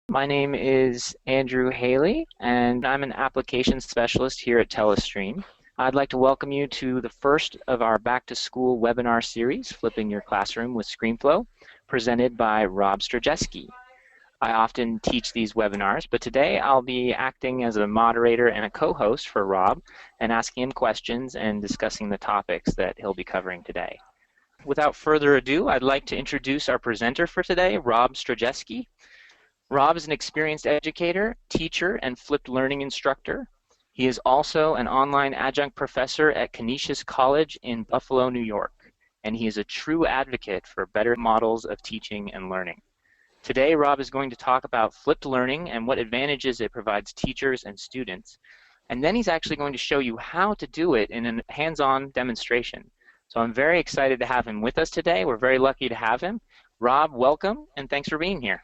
My name is Andrew Haley, and I'm an application specialist here at Telestream. I'd like to welcome you to the first of our Back to School webinar series, Flipping Your Classroom with ScreenFlow, presented by Rob Zdrojewski. I often teach these webinars, but today I'll be acting as a moderator and a co-host for Rob and asking him questions and discussing the topics that he'll be covering today. Without further ado, I'd like to introduce our presenter for today, Rob Zdrojewski. Rob is an experienced educator, teacher, and flipped learning instructor. He is also an online adjunct professor at Canisius College in Buffalo, New York, and he is a true advocate for better models of teaching and learning. Today, Rob is going to talk about flipped learning and what advantages it provides teachers and students. And then he's actually going to show you how to do it in a hands-on demonstration. So I'm very excited to have him with us today. We're very lucky to have him. Rob, welcome, and thanks for being here.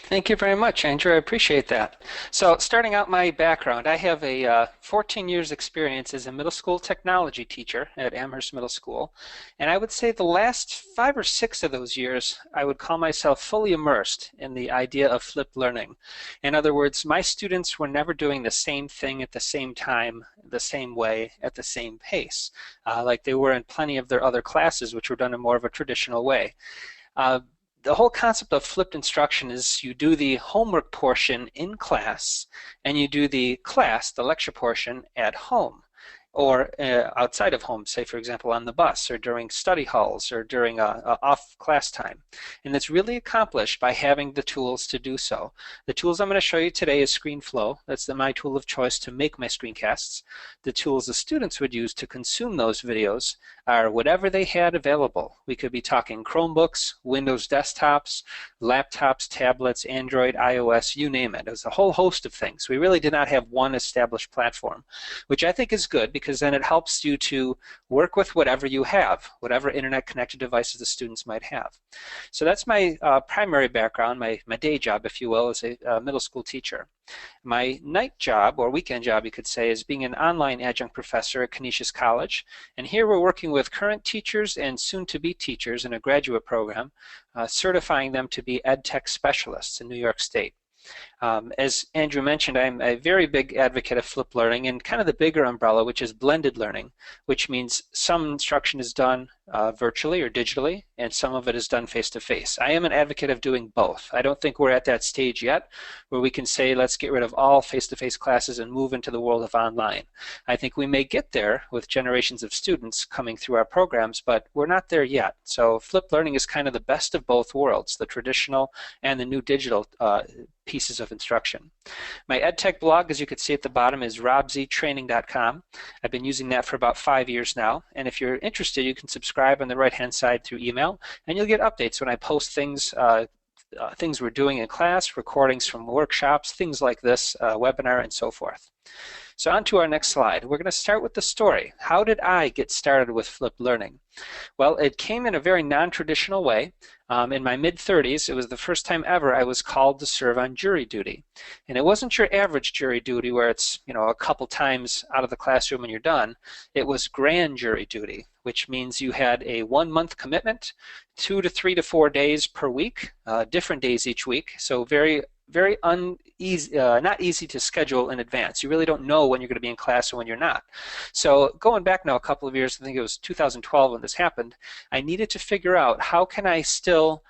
Thank you very much, Andrew. I appreciate that. So starting out my background, I have a 14 years experience as a middle school technology teacher at Amherst Middle School. And I would say the last 5 or 6 of those years, I would call myself fully immersed in the idea of flipped learning. In other words, my students were never doing the same thing at the same time, the same way, at the same pace, like they were in plenty of their other classes, which were done in more of a traditional way. The whole concept of flipped instruction is you do the homework portion in class and you do the class, the lecture portion, at home or outside of home, say for example on the bus or during study halls or during off class time. And it's really accomplished by having the tools to do so. The tools I'm going to show you today is ScreenFlow. That's my tool of choice to make my screencasts. The tools the students would use to consume those videos are whatever they had available. We could be talking Chromebooks, Windows desktops, laptops, tablets, Android, iOS, you name it. It was a whole host of things. We really did not have one established platform, which I think is good because then it helps you to work with whatever you have, whatever internet connected devices the students might have. So that's my primary background, my day job, if you will, as a middle school teacher. My night job, or weekend job you could say, is being an online adjunct professor at Canisius College. And here we're working with current teachers and soon-to-be teachers in a graduate program, certifying them to be ed tech specialists in New York State. As Andrew mentioned, I'm a very big advocate of flipped learning and kind of the bigger umbrella, which is blended learning, which means some instruction is done virtually or digitally, and some of it is done face-to-face. I am an advocate of doing both. I don't think we're at that stage yet where we can say, let's get rid of all face-to-face classes and move into the world of online. I think we may get there with generations of students coming through our programs, but we're not there yet. So flipped learning is kind of the best of both worlds, the traditional and the new digital pieces of instruction. My EdTech blog, as you can see at the bottom, is robztraining.com. I've been using that for about 5 years now, and if you're interested, you can subscribe on the right-hand side through email, and you'll get updates when I post things things we're doing in class, recordings from workshops, things like this webinar, and so forth. So on to our next slide. We're going to start with the story. How did I get started with flipped learning? Well, it came in a very non-traditional way. In my mid-30s, it was the first time ever I was called to serve on jury duty. And it wasn't your average jury duty where it's, a couple times out of the classroom and you're done. It was grand jury duty, which means you had a 1-month commitment, 2 to 3 to 4 days per week, different days each week. So very not easy to schedule in advance. You really don't know when you're going to be in class and when you're not. So going back now a couple of years, I think it was 2012 when this happened, I needed to figure out how can I still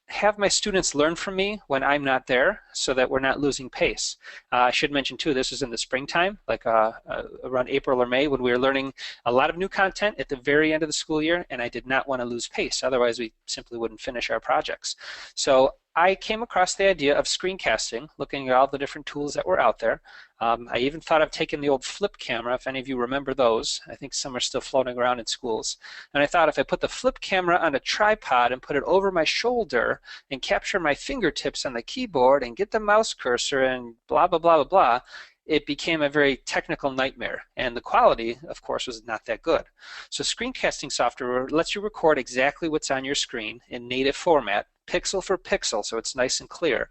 have my students learn from me when I'm not there so that we're not losing pace. I should mention too, this is in the springtime, like around April or May, when we were learning a lot of new content at the very end of the school year, and I did not want to lose pace. Otherwise, we simply wouldn't finish our projects. So I came across the idea of screencasting, looking at all the different tools that were out there. I even thought of taking the old flip camera, if any of you remember those. I think some are still floating around in schools. And I thought if I put the flip camera on a tripod and put it over my shoulder and capture my fingertips on the keyboard and get the mouse cursor and blah, blah, blah, blah, blah, it became a very technical nightmare, and the quality, of course, was not that good. So screencasting software lets you record exactly what's on your screen in native format, pixel for pixel, so it's nice and clear.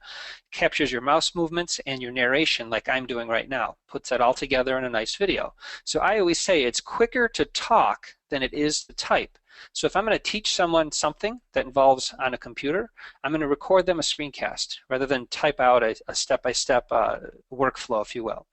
Captures your mouse movements and your narration like I'm doing right now. Puts that all together in a nice video. So I always say it's quicker to talk than it is to type. So if I'm going to teach someone something that involves on a computer, I'm going to record them a screencast rather than type out a step-by-step workflow, if you will.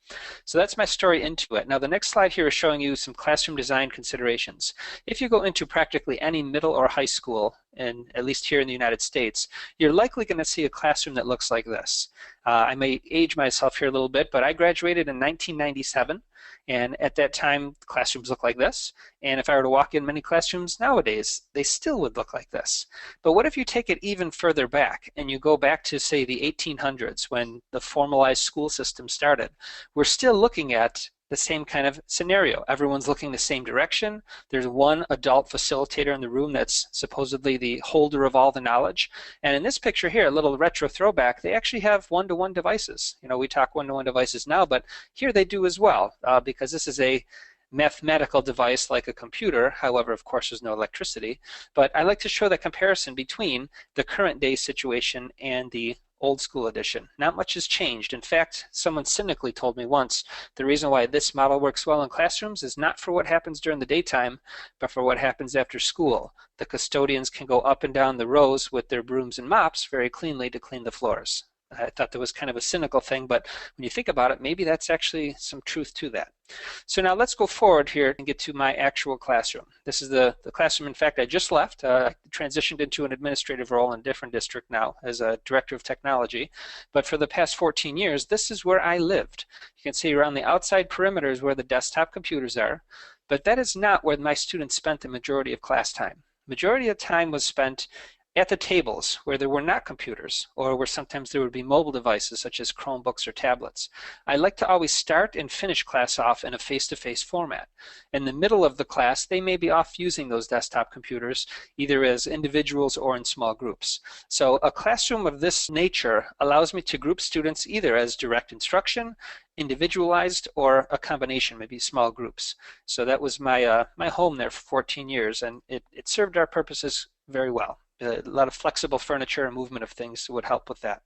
So that's my story into it. Now the next slide here is showing you some classroom design considerations. If you go into practically any middle or high school, and at least here in the United States, you're likely going to see a classroom that looks like this. I may age myself here a little bit, but I graduated in 1997, and at that time classrooms looked like this. And if I were to walk in many classrooms nowadays, they still would look like this. But what if you take it even further back and you go back to, say, the 1800s when the formalized school system started? We're still looking at the same kind of scenario. Everyone's looking the same direction. There's one adult facilitator in the room that's supposedly the holder of all the knowledge. And in this picture here, a little retro throwback, they actually have one-to-one devices. You know, we talk one-to-one devices now, but here they do as well, because this is a mathematical device like a computer. However, of course, there's no electricity. But I like to show that comparison between the current day situation and the old school edition. Not much has changed. In fact, someone cynically told me once the reason why this model works well in classrooms is not for what happens during the daytime, but for what happens after school. The custodians can go up and down the rows with their brooms and mops very cleanly to clean the floors. I thought that was kind of a cynical thing, but when you think about it, maybe that's actually some truth to that. So now let's go forward here and get to my actual classroom. This is the classroom, in fact, I just left. I transitioned into an administrative role in a different district now as a director of technology. But for the past 14 years, this is where I lived. You can see around the outside perimeters where the desktop computers are, but that is not where my students spent the majority of class time. Majority of time was spent at the tables where there were not computers, or where sometimes there would be mobile devices such as Chromebooks or tablets. I like to always start and finish class off in a face-to-face format. In the middle of the class, they may be off using those desktop computers either as individuals or in small groups. So a classroom of this nature allows me to group students either as direct instruction, individualized, or a combination, maybe small groups. So that was my home there for 14 years, and it served our purposes very well. A lot of flexible furniture and movement of things would help with that.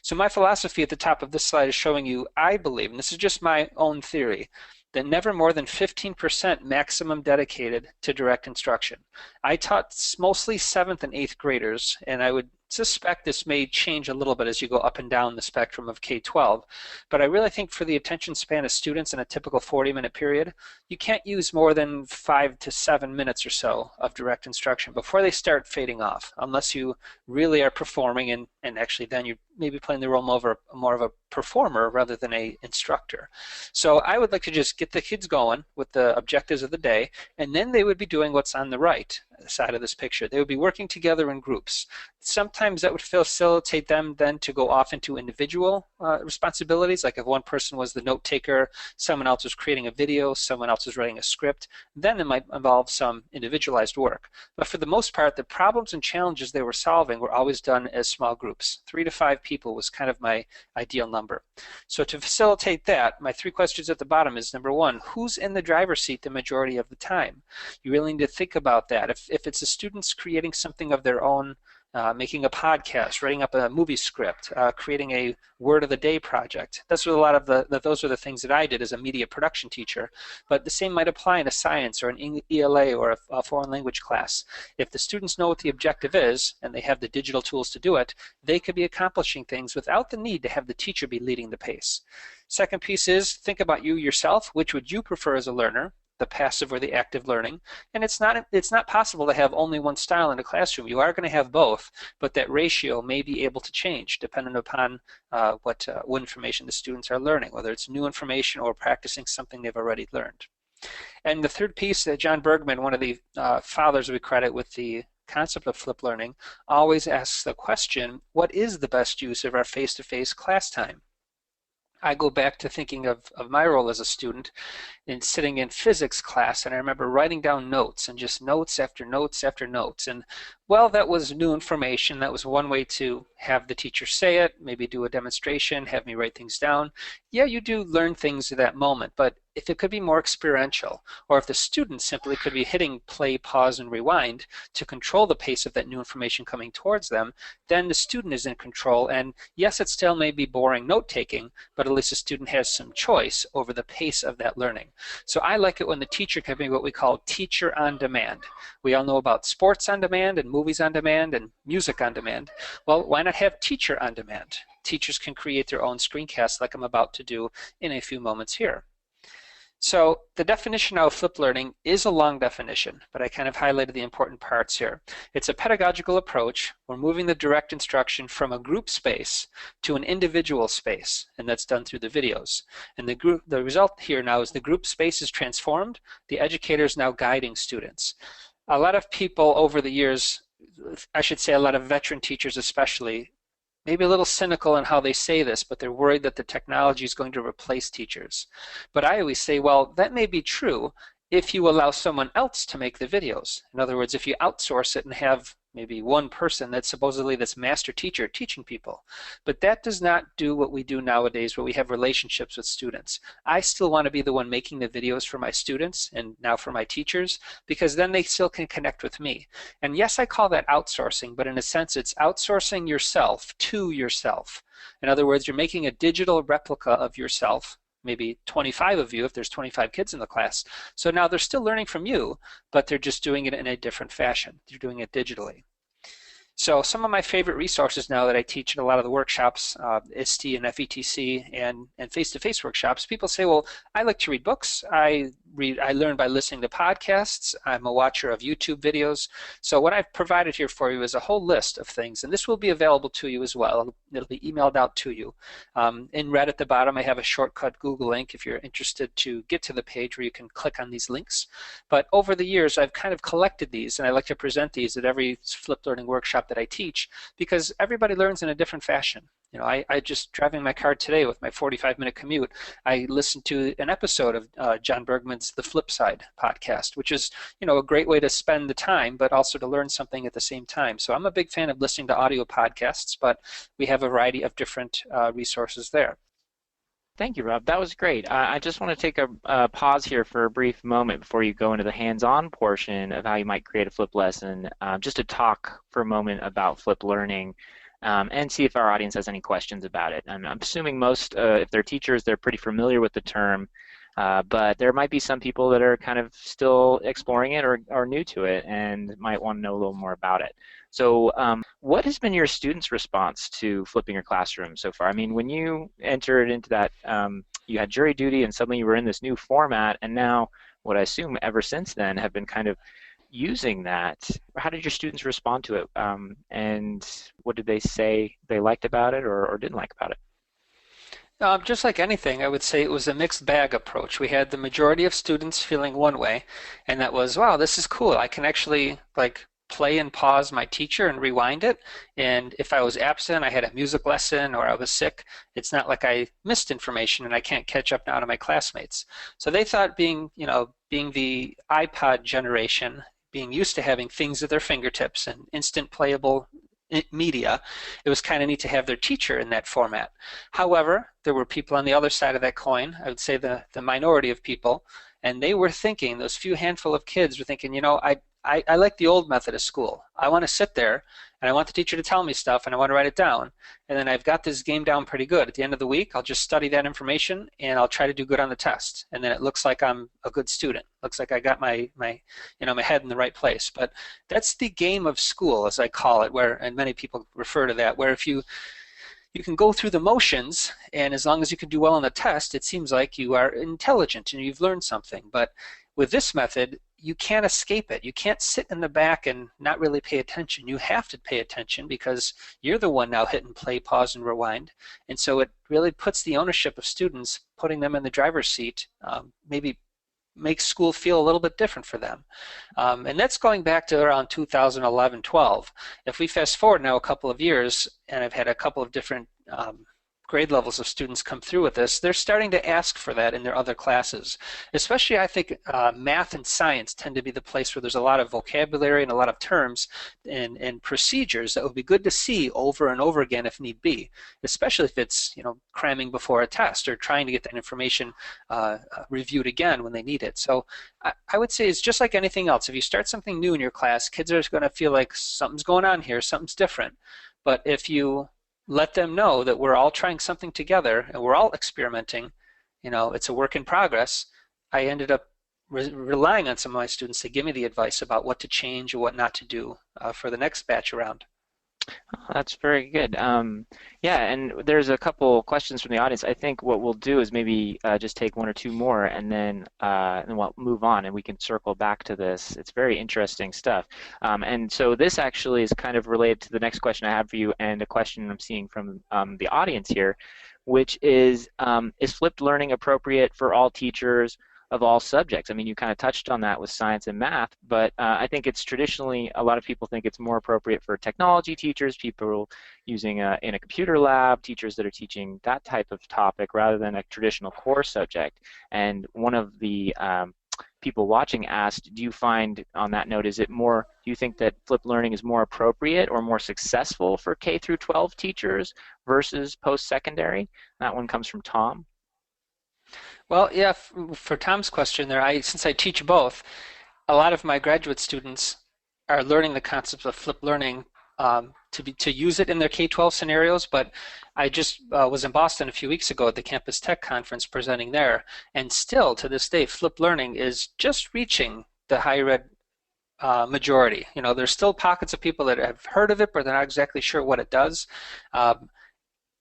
So my philosophy at the top of this slide is showing you, I believe, and this is just my own theory, that never more than 15% maximum dedicated to direct instruction. I taught mostly 7th and 8th graders, and I would suspect this may change a little bit as you go up and down the spectrum of K-12, but I really think for the attention span of students in a typical 40-minute period, you can't use more than 5 to 7 minutes or so of direct instruction before they start fading off, unless you really are performing, and actually then you're maybe playing the role more of a performer rather than a instructor. So I would like to just get the kids going with the objectives of the day, and then they would be doing what's on the right side of this picture. They would be working together in groups. Sometimes that would facilitate them then to go off into individual responsibilities, like if one person was the note taker, someone else was creating a video, someone else was writing a script, then it might involve some individualized work. But for the most part, the problems and challenges they were solving were always done as small groups. 3 to 5 people was kind of my ideal number. So to facilitate that, my 3 questions at the bottom is, number 1, who's in the driver's seat the majority of the time? You really need to think about that. If it's the students creating something of their own, making a podcast, writing up a movie script, creating a word of the day project. Those are the things that I did as a media production teacher. But the same might apply in a science or an ELA or a foreign language class. If the students know what the objective is and they have the digital tools to do it, they could be accomplishing things without the need to have the teacher be leading the pace. Second piece is, think about you yourself. Which would you prefer as a learner? The passive or the active learning. And it's not possible to have only one style in a classroom. You are going to have both, but that ratio may be able to change depending upon what information the students are learning, whether it's new information or practicing something they've already learned. And the third piece, that John Bergman, one of the fathers we credit with the concept of flipped learning, always asks the question, what is the best use of our face-to-face class time? I go back to thinking of my role as a student in sitting in physics class, and I remember writing down notes and just notes after notes after notes. And Well, that was new information. That was one way to have the teacher say it, maybe do a demonstration, have me write things down. Yeah, you do learn things at that moment, but if it could be more experiential, or if the student simply could be hitting play, pause, and rewind to control the pace of that new information coming towards them, then the student is in control. And yes, it still may be boring note-taking, but at least the student has some choice over the pace of that learning. So I like it when the teacher can be what we call teacher on demand. We all know about sports on demand and movies on demand and music on demand. Well, why not have teacher on demand? Teachers can create their own screencasts like I'm about to do in a few moments here. So the definition now of flipped learning is a long definition, but I kind of highlighted the important parts here. It's a pedagogical approach. We're moving the direct instruction from a group space to an individual space, and that's done through the videos. And the result here now is the group space is transformed. The educator is now guiding students. A lot of people over the years, I should say a lot of veteran teachers especially, maybe a little cynical in how they say this, but they're worried that the technology is going to replace teachers. But I always say, well, that may be true if you allow someone else to make the videos. In other words, if you outsource it and have maybe one person that's supposedly this master teacher teaching people. But that does not do what we do nowadays where we have relationships with students. I still want to be the one making the videos for my students and now for my teachers, because then they still can connect with me. And yes, I call that outsourcing, but in a sense it's outsourcing yourself to yourself. In other words, you're making a digital replica of yourself, maybe 25 of you if there's 25 kids in the class. So now they're still learning from you, but they're just doing it in a different fashion. They're doing it digitally. So some of my favorite resources now that I teach in a lot of the workshops, ISTE and FETC and face-to-face workshops, people say, well, I like to read books. I learn by listening to podcasts. I'm a watcher of YouTube videos. So what I've provided here for you is a whole list of things, and this will be available to you as well. It'll be emailed out to you. In red at the bottom, I have a shortcut Google link if you're interested to get to the page where you can click on these links. But over the years, I've kind of collected these, and I like to present these at every flipped learning workshop that I teach, because everybody learns in a different fashion. You know, I just driving my car today with my 45-minute commute, I listened to an episode of John Bergman's The Flip Side podcast, which is, you know, a great way to spend the time, but also to learn something at the same time. So I'm a big fan of listening to audio podcasts, but we have a variety of different resources there. Thank you, Rob. That was great. I just want to take a pause here for a brief moment before you go into the hands-on portion of how you might create a flip lesson, just to talk for a moment about flip learning and see if our audience has any questions about it. I'm assuming most, if they're teachers, they're pretty familiar with the term, but there might be some people that are kind of still exploring it or new to it and might want to know a little more about it. So what has been your students' response to flipping your classroom so far? I mean, when you entered into that, you had jury duty and suddenly you were in this new format, and now what I assume ever since then have been kind of using that. How did your students respond to it, and what did they say they liked about it or didn't like about it? Just like anything, I would say it was a mixed bag approach. We had the majority of students feeling one way, and that was, wow, this is cool. I can actually like play and pause my teacher and rewind it. And if I was absent, I had a music lesson or I was sick, it's not like I missed information and I can't catch up now to my classmates. So they thought being the iPod generation, being used to having things at their fingertips and instant playable media, it was kind of neat to have their teacher in that format. However, there were people on the other side of that coin, I would say the minority of people, and they were thinking, those few handful of kids were thinking, you know, I like the old method of school. I want to sit there and I want the teacher to tell me stuff and I want to write it down. And then I've got this game down pretty good. At the end of the week, I'll just study that information and I'll try to do good on the test. And then it looks like I'm a good student. Looks like I got my head in the right place. But that's the game of school, as I call it, where, and many people refer to that, where if you can go through the motions, and as long as you can do well on the test, it seems like you are intelligent and you've learned something. But with this method, you can't escape it. You can't sit in the back and not really pay attention. You have to pay attention because you're the one now hitting play, pause, and rewind. And so it really puts the ownership of students, putting them in the driver's seat, maybe makes school feel a little bit different for them. And that's going back to around 2011-12. If we fast forward now a couple of years, and I've had a couple of different grade levels of students come through with this, they're starting to ask for that in their other classes. Especially, I think, math and science tend to be the place where there's a lot of vocabulary and a lot of terms and procedures that would be good to see over and over again if need be, especially if it's, cramming before a test or trying to get that information reviewed again when they need it. So I would say it's just like anything else. If you start something new in your class, kids are going to feel like something's going on here, something's different. But if you let them know that we're all trying something together and we're all experimenting, it's a work in progress. I ended up relying on some of my students to give me the advice about what to change or what not to do for the next batch around. Oh, that's very good. Yeah, and there's a couple questions from the audience. I think what we'll do is maybe just take one or two more, and then we'll move on, and we can circle back to this. It's very interesting stuff. And so this actually is kind of related to the next question I have for you, and a question I'm seeing from the audience here, which is flipped learning appropriate for all teachers of all subjects? I mean, you kind of touched on that with science and math, but I think it's traditionally, a lot of people think it's more appropriate for technology teachers, people using in a computer lab, teachers that are teaching that type of topic rather than a traditional core subject. And one of the people watching asked, do you find, on that note, do you think that flipped learning is more appropriate or more successful for K through 12 teachers versus post-secondary? That one comes from Tom. Well, yeah, for Tom's question there, since I teach both, a lot of my graduate students are learning the concepts of flipped learning to use it in their K-12 scenarios, but I just was in Boston a few weeks ago at the Campus Tech Conference presenting there, and still to this day, flipped learning is just reaching the higher ed majority. There's still pockets of people that have heard of it, but they're not exactly sure what it does.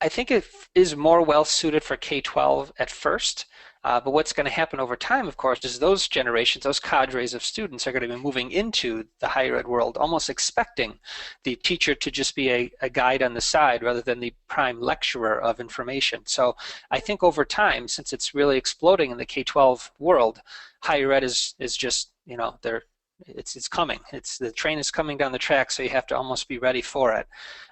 I think it is more well suited for K-12 at first, but what's going to happen over time, of course, is those generations, those cadres of students are going to be moving into the higher ed world, almost expecting the teacher to just be a guide on the side rather than the prime lecturer of information. So I think over time, since it's really exploding in the K-12 world, higher ed is just, it's coming. The train is coming down the track, so you have to almost be ready for it.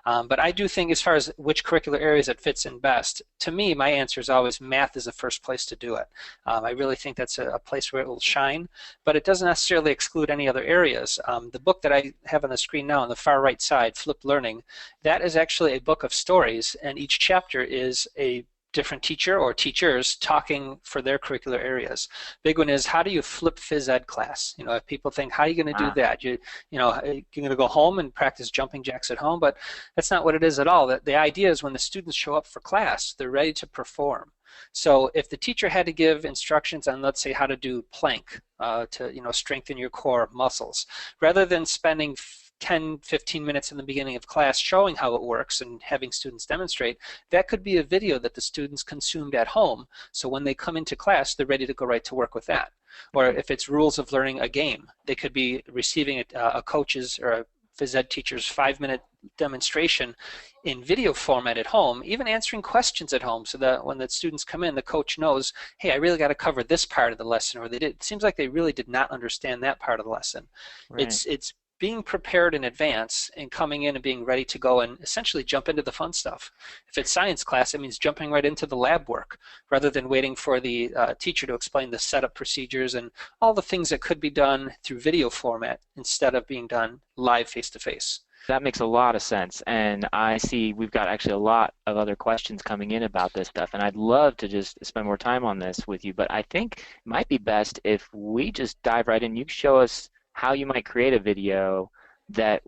But I do think, as far as which curricular areas it fits in best, to me, my answer is always math is the first place to do it. I really think that's a place where it will shine, but it doesn't necessarily exclude any other areas. The book that I have on the screen now on the far right side, Flipped Learning, that is actually a book of stories, and each chapter is a different teacher or teachers talking for their curricular areas. Big one is, how do you flip phys ed class? If people think, how are you going to do that? You're going to go home and practice jumping jacks at home, but that's not what it is at all. The idea is when the students show up for class, they're ready to perform. So if the teacher had to give instructions on, let's say, how to do plank to strengthen your core muscles, rather than spending 10-15 minutes in the beginning of class showing how it works and having students demonstrate, that could be a video that the students consumed at home, so when they come into class they're ready to go right to work with that. Or if it's rules of learning a game, they could be receiving a coach's or a phys ed teacher's 5-minute demonstration in video format at home, even answering questions at home, so that when the students come in, the coach knows, hey, I really got to cover this part of the lesson, or it seems like they really did not understand that part of the lesson. Right. It's being prepared in advance and coming in and being ready to go and essentially jump into the fun stuff. If it's science class, it means jumping right into the lab work rather than waiting for the teacher to explain the setup procedures and all the things that could be done through video format instead of being done live face-to-face. That makes a lot of sense, and I see we've got actually a lot of other questions coming in about this stuff, and I'd love to just spend more time on this with you, but I think it might be best if we just dive right in. You show us how you might create a video that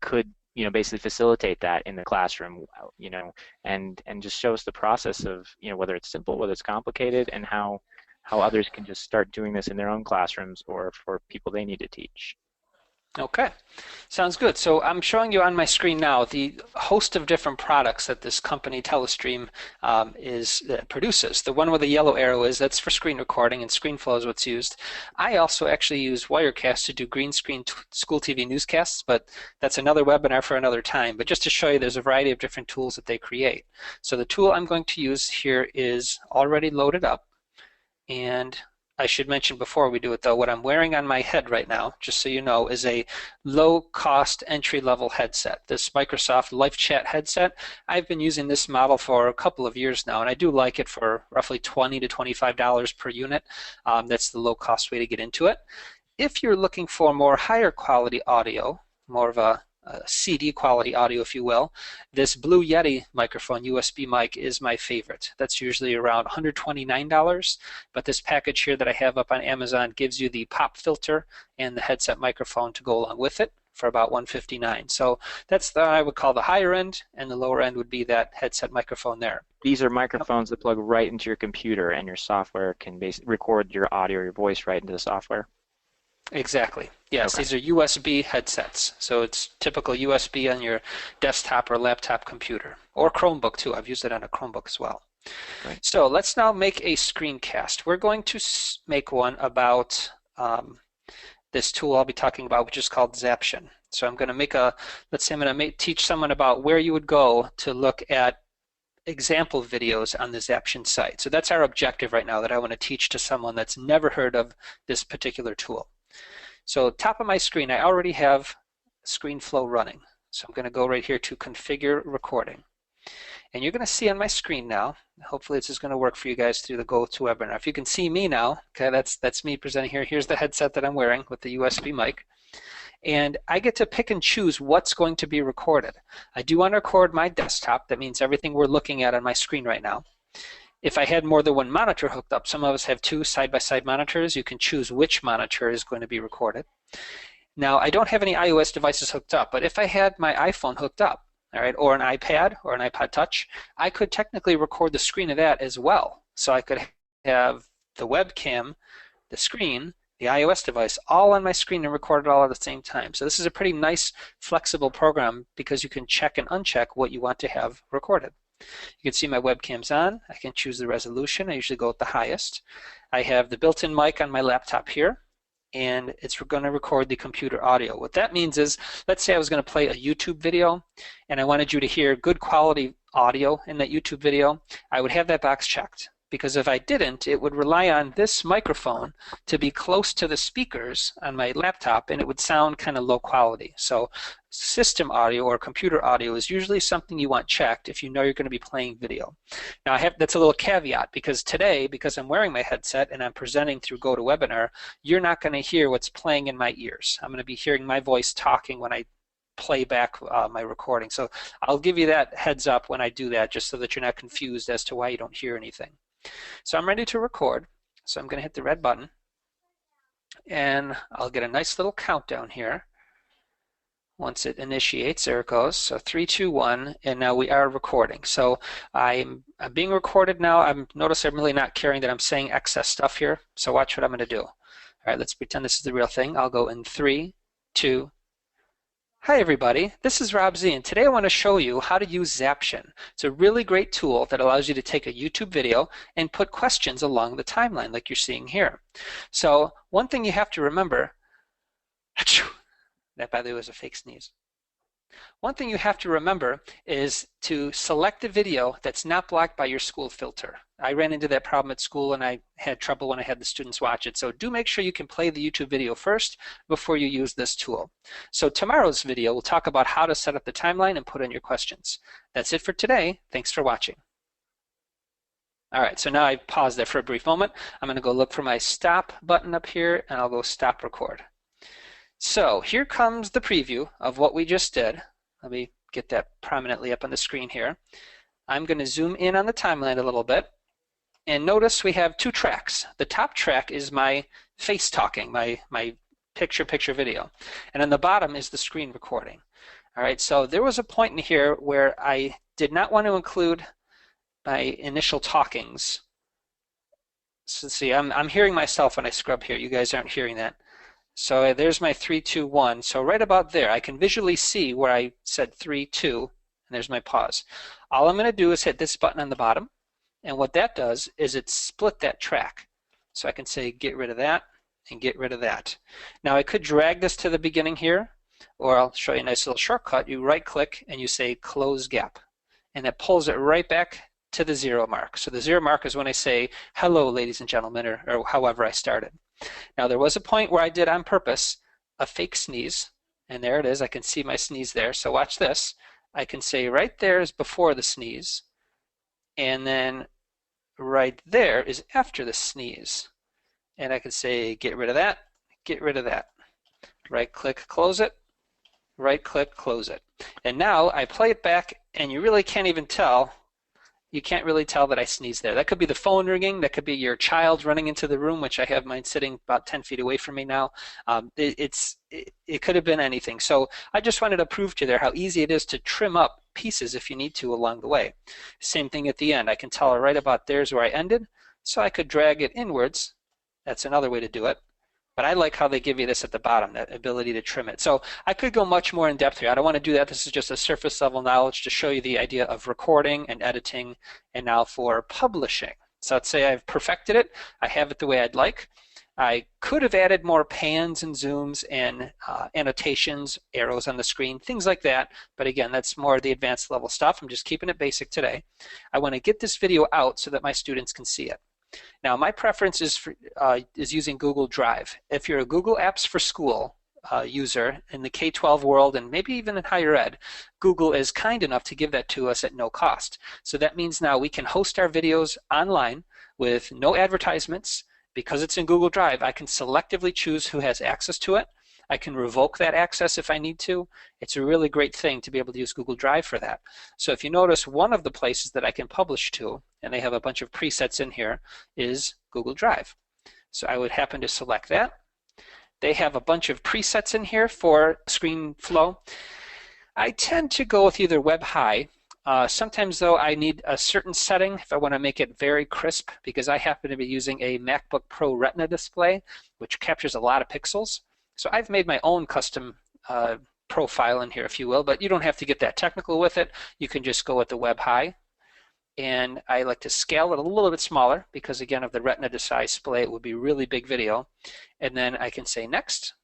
could basically facilitate that in the classroom, and just show us the process of whether it's simple, whether it's complicated, and how others can just start doing this in their own classrooms or for people they need to teach. Okay, sounds good. So I'm showing you on my screen now the host of different products that this company Telestream produces. The one with the yellow arrow that's for screen recording, and ScreenFlow is what's used. I also actually use Wirecast to do green screen school TV newscasts, but that's another webinar for another time. But just to show you, there's a variety of different tools that they create. So the tool I'm going to use here is already loaded up, and I should mention before we do it though, what I'm wearing on my head right now, just so you know, is a low-cost entry-level headset. This Microsoft LifeChat headset, I've been using this model for a couple of years now, and I do like it for roughly $20 to $25 per unit. That's the low-cost way to get into it. If you're looking for more higher quality audio, more of a CD quality audio, if you will, this Blue Yeti microphone, USB mic, is my favorite. That's usually around $129, but this package here that I have up on Amazon gives you the pop filter and the headset microphone to go along with it for about $159. So that's what I would call the higher end, and the lower end would be that headset microphone there. These are microphones that plug right into your computer, and your software can record your audio or your voice right into the software. Exactly. Yes, Okay. these are USB headsets. So it's typical USB on your desktop or laptop computer, or Chromebook too. I've used it on a Chromebook as well. Right. So let's now make a screencast. We're going to make one about this tool I'll be talking about, which is called Zaption. So I'm going to make let's say I'm going to teach someone about where you would go to look at example videos on the Zaption site. So that's our objective right now, that I want to teach to someone that's never heard of this particular tool. So top of my screen, I already have ScreenFlow running. So I'm going to go right here to configure recording. And you're going to see on my screen now, hopefully this is going to work for you guys through the GoToWebinar. If you can see me now, okay, that's me presenting here. Here's the headset that I'm wearing with the USB mic. And I get to pick and choose what's going to be recorded. I do want to record my desktop. That means everything we're looking at on my screen right now. If I had more than one monitor hooked up, some of us have two side-by-side monitors, you can choose which monitor is going to be recorded. Now, I don't have any iOS devices hooked up, but if I had my iPhone hooked up, all right, or an iPad or an iPod Touch, I could technically record the screen of that as well. So I could have the webcam, the screen, the iOS device all on my screen and record it all at the same time. So this is a pretty nice, flexible program because you can check and uncheck what you want to have recorded. You can see my webcam's on. I can choose the resolution. I usually go with the highest. I have the built-in mic on my laptop here, and it's going to record the computer audio. What that means is, let's say I was going to play a YouTube video, and I wanted you to hear good quality audio in that YouTube video. I would have that box checked, because if I didn't, it would rely on this microphone to be close to the speakers on my laptop, and it would sound kind of low quality. So system audio or computer audio is usually something you want checked if you know you're going to be playing video. Now that's a little caveat, because today, because I'm wearing my headset and I'm presenting through GoToWebinar, you're not going to hear what's playing in my ears. I'm going to be hearing my voice talking when I play back my recording. So I'll give you that heads up when I do that, just so that you're not confused as to why you don't hear anything. So I'm ready to record. So I'm going to hit the red button, and I'll get a nice little countdown here. Once it initiates, there it goes. So 3, 2, 1, and now we are recording. So I'm being recorded now. Notice I'm really not caring that I'm saying excess stuff here. So watch what I'm going to do. All right, let's pretend this is the real thing. I'll go in 3, 2. Hi everybody, this is Rob Z, and today I want to show you how to use Zaption. It's a really great tool that allows you to take a YouTube video and put questions along the timeline like you're seeing here. So one thing you have to remember, that by the way was a fake sneeze. One thing you have to remember is to select a video that's not blocked by your school filter. I ran into that problem at school, and I had trouble when I had the students watch it. So do make sure you can play the YouTube video first before you use this tool. So tomorrow's video will talk about how to set up the timeline and put in your questions. That's it for today. Thanks for watching. All right, so now I paused there for a brief moment. I'm going to go look for my stop button up here, and I'll go stop record. So here comes the preview of what we just did. Let me get that prominently up on the screen here. I'm going to zoom in on the timeline a little bit. And notice we have two tracks. The top track is my face talking, my picture video. And on the bottom is the screen recording. All right, so there was a point in here where I did not want to include my initial talkings. So see, I'm hearing myself when I scrub here. You guys aren't hearing that. So there's my 3, 2, 1. So right about there, I can visually see where I said 3, 2, and there's my pause. All I'm going to do is hit this button on the bottom, and what that does is it split that track. So I can say get rid of that and get rid of that. Now I could drag this to the beginning here, or I'll show you a nice little shortcut. You right-click and you say close gap, and it pulls it right back to the 0 mark. So the 0 mark is when I say, hello, ladies and gentlemen, or however I started. Now, there was a point where I did on purpose a fake sneeze, and there it is. I can see my sneeze there. So watch this. I can say right there is before the sneeze, and then right there is after the sneeze. And I can say, get rid of that, get rid of that. Right click, close it, right click, close it. And now I play it back, and you really can't even tell. You can't really tell that I sneezed there. That could be the phone ringing. That could be your child running into the room, which I have mine sitting about 10 feet away from me now. It could have been anything. So I just wanted to prove to you there how easy it is to trim up pieces if you need to along the way. Same thing at the end. I can tell right about there's where I ended, so I could drag it inwards. That's another way to do it. But I like how they give you this at the bottom, that ability to trim it. So I could go much more in depth here. I don't want to do that. This is just a surface level knowledge to show you the idea of recording and editing, and now for publishing. So let's say I've perfected it. I have it the way I'd like. I could have added more pans and zooms and annotations, arrows on the screen, things like that. But again, that's more the advanced level stuff. I'm just keeping it basic today. I want to get this video out so that my students can see it. Now, my preference is using Google Drive. If you're a Google Apps for School user in the K-12 world, and maybe even in higher ed, Google is kind enough to give that to us at no cost. So that means now we can host our videos online with no advertisements. Because it's in Google Drive, I can selectively choose who has access to it. I can revoke that access if I need to. It's a really great thing to be able to use Google Drive for that. So if you notice, one of the places that I can publish to, and they have a bunch of presets in here, is Google Drive. So I would happen to select that. They have a bunch of presets in here for ScreenFlow. I tend to go with either Web High. Sometimes, though, I need a certain setting if I want to make it very crisp, because I happen to be using a MacBook Pro Retina display, which captures a lot of pixels. So I've made my own custom profile in here, if you will, but you don't have to get that technical with it. You can just go with the Web High. And I like to scale it a little bit smaller because, again, of the Retina display, it would be really big video. And then I can say Next.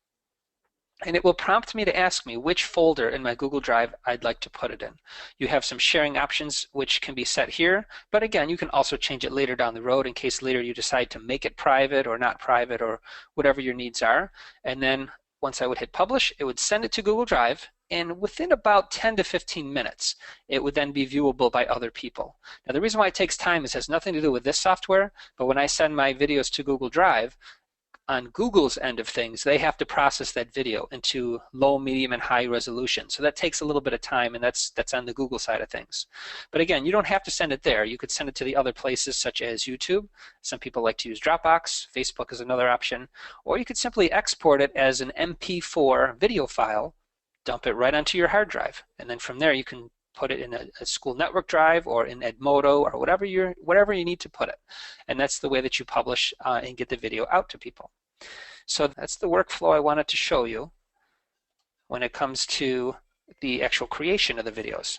And it will prompt me to ask me which folder in my Google Drive I'd like to put it in. You have some sharing options which can be set here, but again, you can also change it later down the road in case later you decide to make it private or not private or whatever your needs are. And then once I would hit publish, it would send it to Google Drive, and within about 10 to 15 minutes, it would then be viewable by other people. Now, the reason why it takes time is it has nothing to do with this software, but when I send my videos to Google Drive, on Google's end of things, they have to process that video into low, medium, and high resolution. So that takes a little bit of time, and that's on the Google side of things. But again, you don't have to send it there. You could send it to the other places such as YouTube. Some people like to use Dropbox. Facebook is another option. Or you could simply export it as an MP4 video file, dump it right onto your hard drive, and then from there you can put it in a school network drive or in Edmodo or whatever you need to put it. And that's the way that you publish and get the video out to people. So that's the workflow I wanted to show you when it comes to the actual creation of the videos.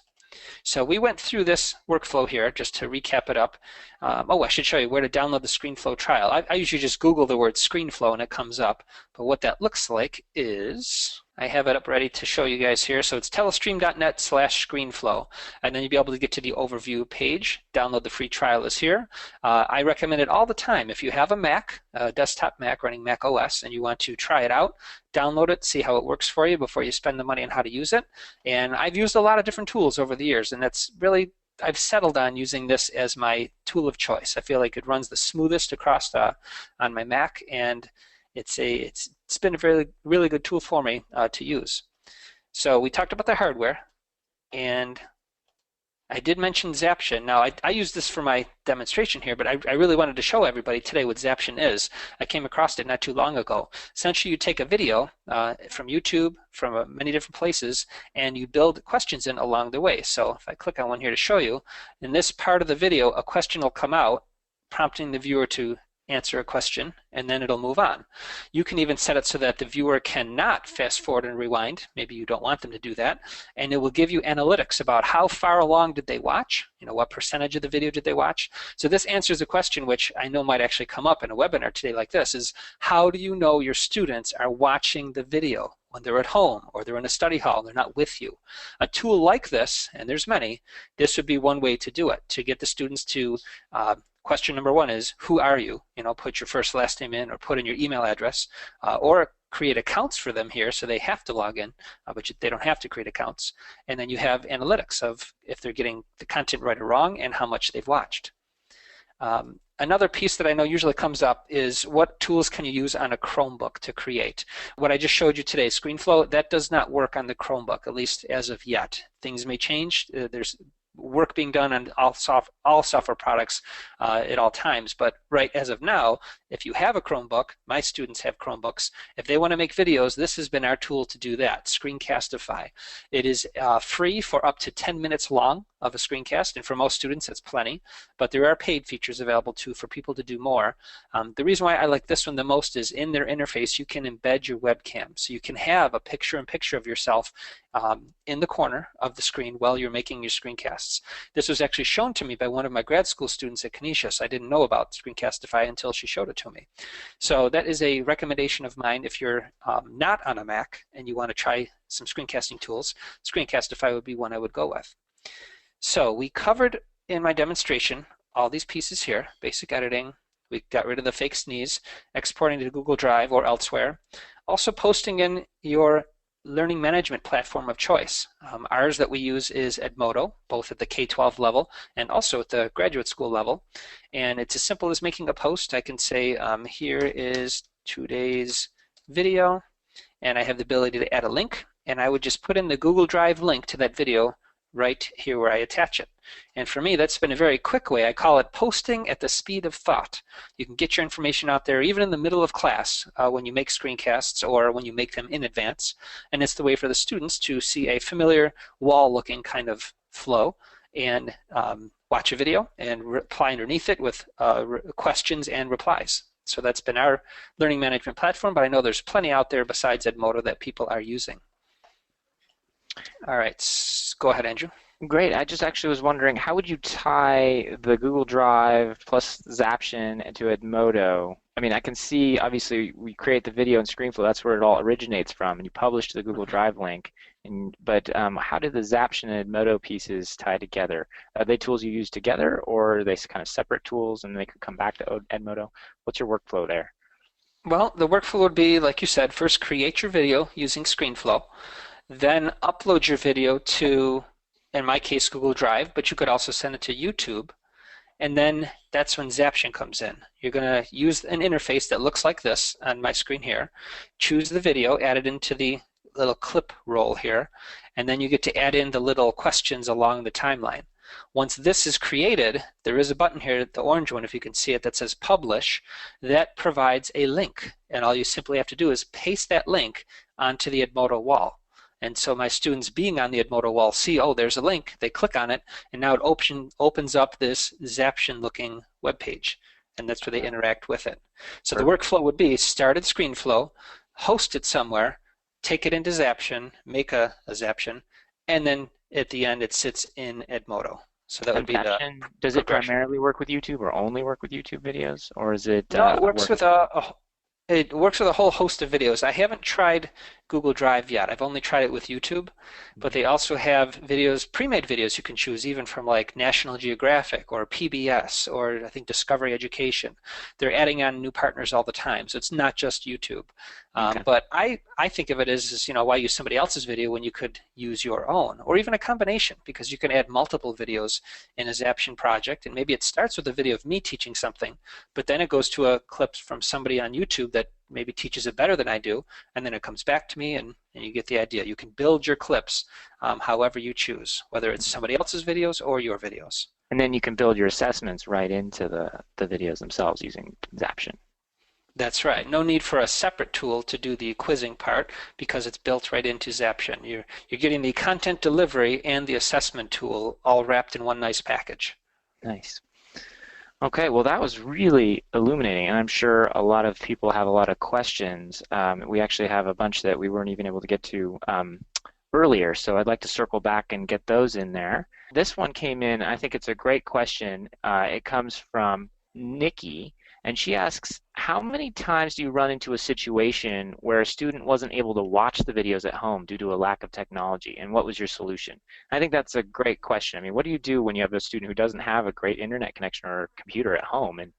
So we went through this workflow here just to recap it up. I should show you where to download the ScreenFlow trial. I usually just Google the word ScreenFlow and it comes up. But what that looks like is, I have it up ready to show you guys here. So it's telestream.net/ScreenFlow. And then you'll be able to get to the overview page. Download the free trial is here. I recommend it all the time. If you have a Mac, a desktop Mac running Mac OS, and you want to try it out, download it, see how it works for you before you spend the money on how to use it. And I've used a lot of different tools over the years, and that's really, I've settled on using this as my tool of choice. I feel like it runs the smoothest across on my Mac, and it's been a really good tool for me to use. So we talked about the hardware, and I did mention Zaption. Now, I use this for my demonstration here, but I really wanted to show everybody today what Zaption is. I came across it not too long ago. Essentially, you take a video from YouTube, from many different places, and you build questions in along the way. So if I click on one here to show you, in this part of the video, a question will come out, prompting the viewer to answer a question, and then it'll move on. You can even set it so that the viewer cannot fast forward and rewind. Maybe you don't want them to do that. And it will give you analytics about how far along did they watch, what percentage of the video did they watch. So this answers a question which I know might actually come up in a webinar today like this, is how do you know your students are watching the video? when they're at home or they're in a study hall, they're not with you. A tool like this, and there's many, this would be one way to do it, to get the students to, question number one is, who are you? You know, put your first last name in or put in your email address, or create accounts for them here so they have to log in, but they don't have to create accounts. And then you have analytics of if they're getting the content right or wrong and how much they've watched. Another piece that I know usually comes up is what tools can you use on a Chromebook to create? What I just showed you today, ScreenFlow, that does not work on the Chromebook, at least as of yet. Things may change. There's work being done on all software products at all times, but right as of now, if you have a Chromebook, my students have Chromebooks, if they want to make videos, this has been our tool to do that, Screencastify. It is free for up to 10 minutes long of a screencast, and for most students that's plenty, but there are paid features available too for people to do more. The reason why I like this one the most is in their interface you can embed your webcam, so you can have a picture-in-picture of yourself in the corner of the screen while you're making your screencasts. This was actually shown to me by one of my grad school students at Canisius. I didn't know about Screencastify until she showed it to me. So that is a recommendation of mine if you're not on a Mac and you want to try some screencasting tools. Screencastify would be one I would go with. So we covered in my demonstration all these pieces here, basic editing. We got rid of the fake sneeze, exporting to Google Drive or elsewhere. Also posting in your learning management platform of choice. Ours that we use is Edmodo, both at the K-12 level and also at the graduate school level. And it's as simple as making a post. I can say, here is today's video, and I have the ability to add a link, and I would just put in the Google Drive link to that video right here where I attach it. And for me, that's been a very quick way. I call it posting at the speed of thought. You can get your information out there even in the middle of class when you make screencasts or when you make them in advance. And it's the way for the students to see a familiar wall-looking kind of flow and watch a video and reply underneath it with questions and replies. So that's been our learning management platform, but I know there's plenty out there besides Edmodo that people are using. All right, go ahead, Andrew. Great. I just actually was wondering, how would you tie the Google Drive plus Zaption into Edmodo? I mean, I can see, obviously, we create the video in ScreenFlow. That's where it all originates from, and you publish to the Google Drive link. But how do the Zaption and Edmodo pieces tie together? Are they tools you use together, or are they kind of separate tools and they could come back to Edmodo? What's your workflow there? Well, the workflow would be, like you said, first create your video using ScreenFlow. Then upload your video to, in my case, Google Drive, but you could also send it to YouTube. And then that's when Zaption comes in. You're going to use an interface that looks like this on my screen here. Choose the video, add it into the little clip roll here, and then you get to add in the little questions along the timeline. Once this is created, there is a button here, the orange one, if you can see it, that says Publish. That provides a link, and all you simply have to do is paste that link onto the Edmodo wall. And so my students being on the Edmodo wall see, oh, there's a link. They click on it, and now it opens up this Zaption-looking web page, and that's where they interact with it. So the workflow would be start at ScreenFlow, host it somewhere, take it into Zaption, make a Zaption, and then at the end it sits in Edmodo. So that would be the Does it primarily work with YouTube or only work with YouTube videos, or is it? No, it works with it works with a whole host of videos. I haven't tried Google Drive yet. I've only tried it with YouTube, but they also have videos, pre-made videos you can choose even from like National Geographic or PBS or I think Discovery Education. They're adding on new partners all the time, so it's not just YouTube. Okay. But I think of it as, you know, why use somebody else's video when you could use your own, or even a combination, because you can add multiple videos in a Zaption project, and maybe it starts with a video of me teaching something, but then it goes to a clip from somebody on YouTube that maybe teaches it better than I do, and then it comes back to me, and you get the idea. You can build your clips however you choose, whether it's somebody else's videos or your videos. And then you can build your assessments right into the videos themselves using Zaption. That's right. No need for a separate tool to do the quizzing part because it's built right into Zaption. You're getting the content delivery and the assessment tool all wrapped in one nice package. Nice. Okay, well that was really illuminating, and I'm sure a lot of people have a lot of questions. We actually have a bunch that we weren't even able to get to earlier, so I'd like to circle back and get those in there. This one came in, I think it's a great question. It comes from Nikki, And she asks, how many times do you run into a situation where a student wasn't able to watch the videos at home due to a lack of technology? And what was your solution? I think that's a great question. I mean, what do you do when you have a student who doesn't have a great internet connection or computer at home? And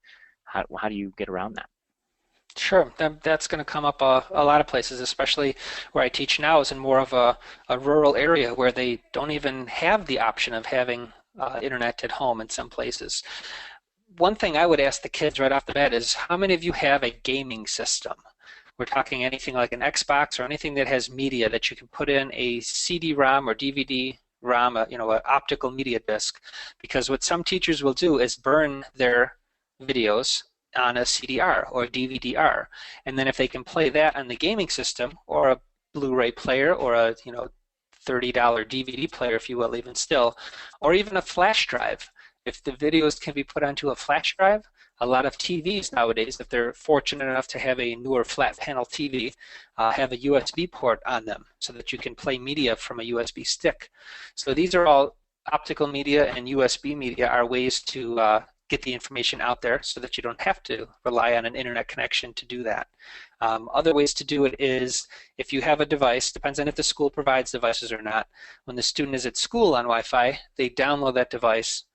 how do you get around that? Sure, that's going to come up a lot of places, especially where I teach now is in more of a rural area where they don't even have the option of having internet at home in some places. One thing I would ask the kids right off the bat is how many of you have a gaming system? We're talking anything like an Xbox or anything that has media that you can put in a CD-ROM or DVD-ROM, an optical media disc. Because what some teachers will do is burn their videos on a CDR or a DVD-R, and then if they can play that on the gaming system or a Blu-ray player or a $30 DVD player, if you will, even still, or even a flash drive. If the videos can be put onto a flash drive, a lot of TVs nowadays, if they're fortunate enough to have a newer flat panel TV, have a USB port on them so that you can play media from a USB stick. So these are all optical media, and USB media are ways to get the information out there so that you don't have to rely on an internet connection to do that. Other ways to do it is if you have a device, depends on if the school provides devices or not. When the student is at school on Wi-Fi, they download that device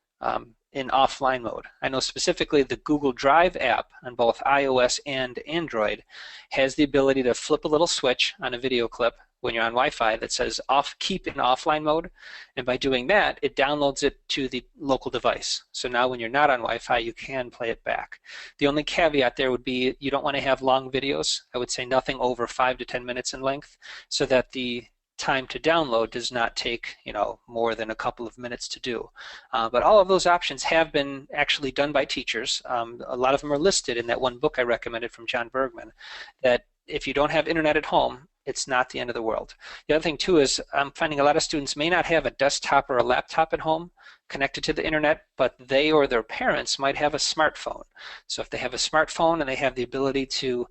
in offline mode. I know specifically the Google Drive app on both iOS and Android has the ability to flip a little switch on a video clip when you're on Wi-Fi that says keep in offline mode, and by doing that it downloads it to the local device. So now when you're not on Wi-Fi you can play it back. The only caveat there would be you don't want to have long videos. I would say nothing over 5 to 10 minutes in length so that the time to download does not take more than a couple of minutes to do. But all of those options have been actually done by teachers. A lot of them are listed in that one book I recommended from John Bergman, that if you don't have internet at home, it's not the end of the world. The other thing too is I'm finding a lot of students may not have a desktop or a laptop at home connected to the internet, but they or their parents might have a smartphone. So if they have a smartphone and they have the ability to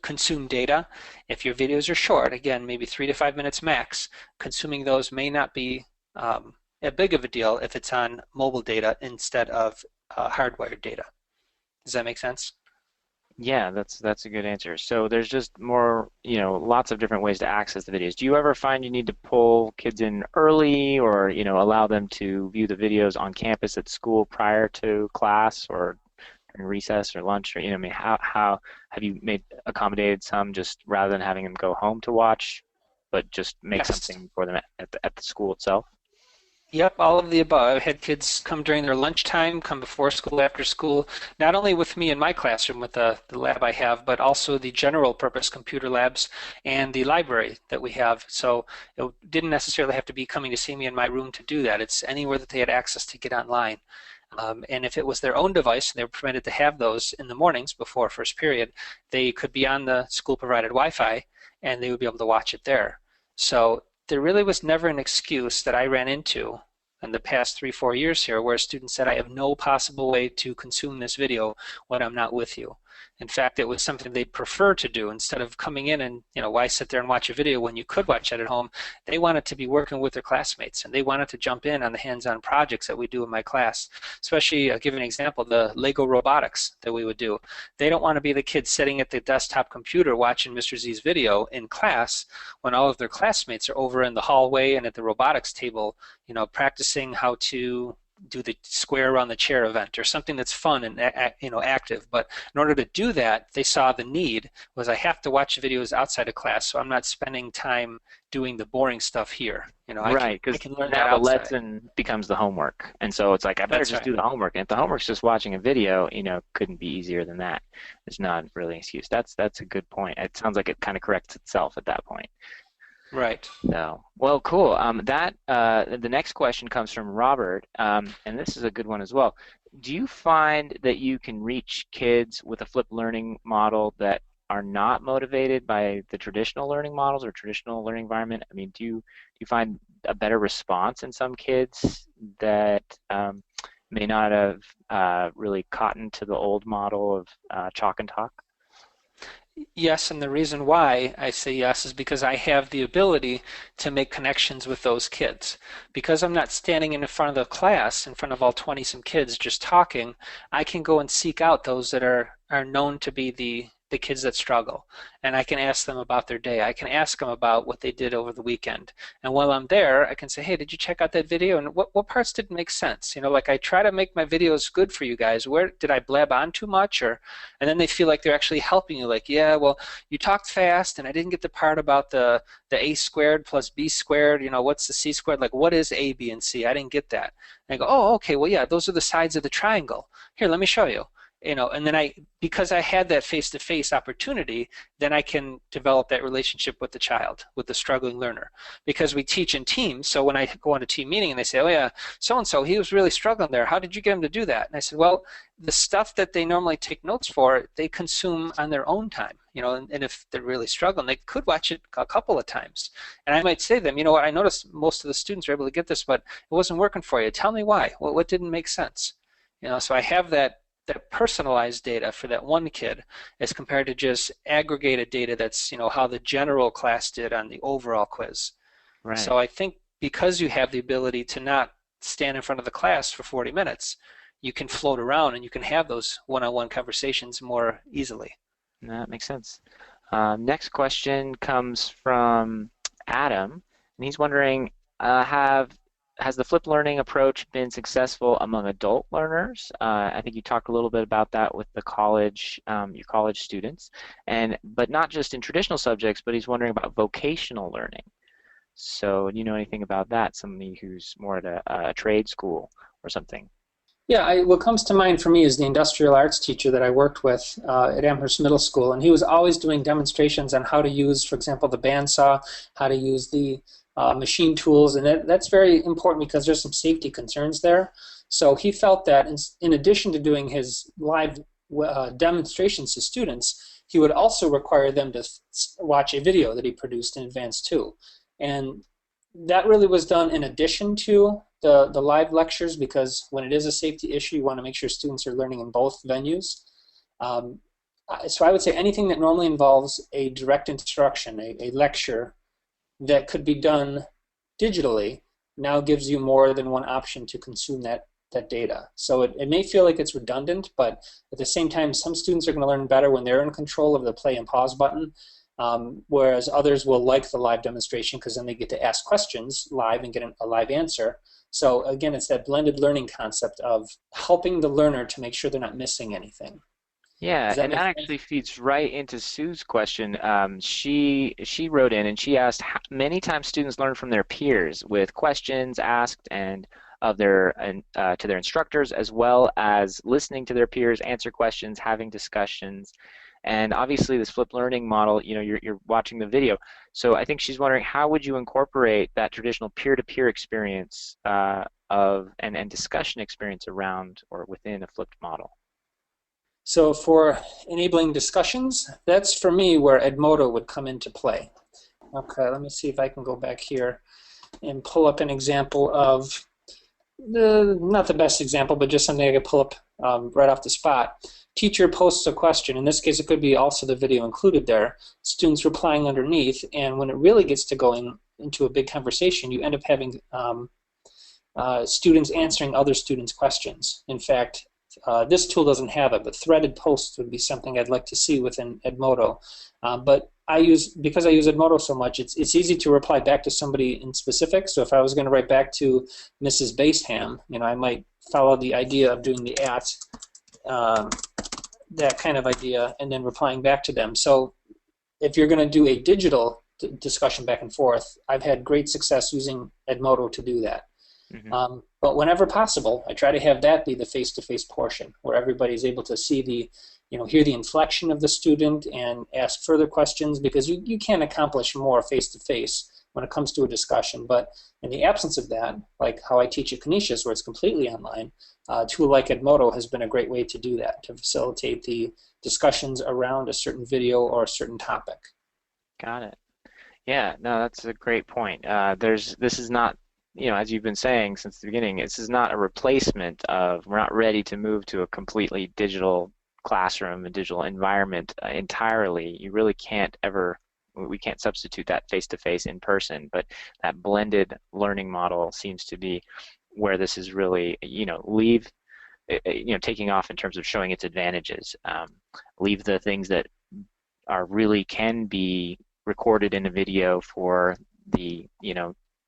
consume data. If your videos are short, again, maybe 3 to 5 minutes max, consuming those may not be a big of a deal if it's on mobile data instead of hardwired data. Does that make sense? Yeah, that's a good answer. So there's just more, lots of different ways to access the videos. Do you ever find you need to pull kids in early or, allow them to view the videos on campus at school prior to class or during recess or lunch or, I mean, how have you accommodated some just rather than having them go home to watch, but just make Yes. something for them at the school itself? Yep, all of the above. I've had kids come during their lunchtime, come before school, after school, not only with me in my classroom with the lab I have, but also the general purpose computer labs and the library that we have. So it didn't necessarily have to be coming to see me in my room to do that. It's anywhere that they had access to get online. And if it was their own device, and they were permitted to have those in the mornings before first period, they could be on the school-provided Wi-Fi, and they would be able to watch it there. So there really was never an excuse that I ran into in the past 3, 4 years here where a student said, I have no possible way to consume this video when I'm not with you. In fact, it was something they prefer to do instead of coming in and, why sit there and watch a video when you could watch it at home? They wanted to be working with their classmates, and they wanted to jump in on the hands-on projects that we do in my class. Especially, I'll give an example, the Lego robotics that we would do. They don't want to be the kids sitting at the desktop computer watching Mr. Z's video in class when all of their classmates are over in the hallway and at the robotics table, practicing how to do the square around the chair event or something that's fun and active. But in order to do that, they saw the need was I have to watch videos outside of class, so I'm not spending time doing the boring stuff here. Right, I because can learn that now the outside. lesson becomes the homework. And so it's like, I better That's just right. do the homework. And if the homework's just watching a video, couldn't be easier than that. It's not really an excuse. That's a good point. It sounds like it kind of corrects itself at that point. Right. So, well, cool. The next question comes from Robert, and this is a good one as well. Do you find that you can reach kids with a flipped learning model that are not motivated by the traditional learning models or traditional learning environment? I mean, do you find a better response in some kids that may not have really cottoned to the old model of chalk and talk? Yes, and the reason why I say yes is because I have the ability to make connections with those kids. Because I'm not standing in front of the class, in front of all 20 some kids just talking, I can go and seek out those that are known to be the kids that struggle. And I can ask them about their day. I can ask them about what they did over the weekend. And while I'm there, I can say, hey, did you check out that video? And what parts didn't make sense? You know, like I try to make my videos good for you guys. Where did I blab on too much? Or and then they feel like they're actually helping you. Like, yeah, well, you talked fast, and I didn't get the part about the a squared plus b squared. You know, what's the c squared? Like, what is a, b, and c? I didn't get that. And I go, oh, okay, well, yeah, those are the sides of the triangle. Here, let me show you. You know, and then because I had that face-to-face opportunity, then I can develop that relationship with the child, with the struggling learner. Because we teach in teams, so when I go on a team meeting and they say, oh yeah, so-and-so, he was really struggling there. How did you get him to do that? And I said, well, the stuff that they normally take notes for, they consume on their own time. You know, and if they're really struggling, they could watch it a couple of times. And I might say to them, you know what, I noticed most of the students are able to get this, but it wasn't working for you. Tell me why. What didn't make sense? You know, so I have that personalized data for that one kid as compared to just aggregated data that's, you know, how the general class did on the overall quiz. Right. So I think because you have the ability to not stand in front of the class for 40 minutes, you can float around and you can have those one-on-one conversations more easily. That makes sense. Next question comes from Adam, and he's wondering, has the flipped learning approach been successful among adult learners? I think you talked a little bit about that with the college, your college students, but not just in traditional subjects, but he's wondering about vocational learning. So, do you know anything about that? Somebody who's more at a trade school or something? Yeah, what comes to mind for me is the industrial arts teacher that I worked with at Amherst Middle School, and he was always doing demonstrations on how to use, for example, the bandsaw, how to use the machine tools, and that's very important because there's some safety concerns there. So he felt that in addition to doing his live demonstrations to students, he would also require them to watch a video that he produced in advance too. And that really was done in addition to the live lectures, because when it is a safety issue, you want to make sure students are learning in both venues. So I would say anything that normally involves a direct instruction, a lecture, that could be done digitally now gives you more than one option to consume that data. So it may feel like it's redundant, but at the same time, some students are going to learn better when they're in control of the play and pause button, whereas others will like the live demonstration because then they get to ask questions live and get a live answer. So again, it's that blended learning concept of helping the learner to make sure they're not missing anything. Yeah, Does that and make that sense? actually feeds right into Sue's question. She wrote in and she asked how many times students learn from their peers with questions asked and of to their instructors, as well as listening to their peers answer questions, having discussions. And obviously, this flipped learning model, you know, you're watching the video. So I think she's wondering how would you incorporate that traditional peer-to-peer experience and discussion experience around or within a flipped model. So for enabling discussions, that's for me where Edmodo would come into play. Okay, let me see if I can go back here and pull up an example of not the best example, but just something I could pull up right off the spot. Teacher posts a question. In this case, it could be also the video included there. Students replying underneath, and when it really gets to going into a big conversation, you end up having students answering other students' questions. In fact, this tool doesn't have it, but threaded posts would be something I'd like to see within Edmodo. But because I use Edmodo so much, it's easy to reply back to somebody in specific. So if I was going to write back to Mrs. Baseham, you know, I might follow the idea of doing the at, that kind of idea, and then replying back to them. So if you're going to do a digital discussion back and forth, I've had great success using Edmodo to do that. Mm-hmm. But whenever possible, I try to have that be the face-to-face portion where everybody's able to see hear the inflection of the student and ask further questions, because you can accomplish more face-to-face when it comes to a discussion. But in the absence of that, like how I teach at Canisius, where it's completely online, a tool like Edmodo has been a great way to do that, to facilitate the discussions around a certain video or a certain topic. Got it. Yeah, no, that's a great point. This is not, you know, as you've been saying since the beginning, this is not a replacement of, we're not ready to move to a completely digital classroom and digital environment entirely. You really can't ever, we can't substitute that face-to-face in person, but that blended learning model seems to be where this is really, taking off in terms of showing its advantages. Leave the things that are really can be recorded in a video for the,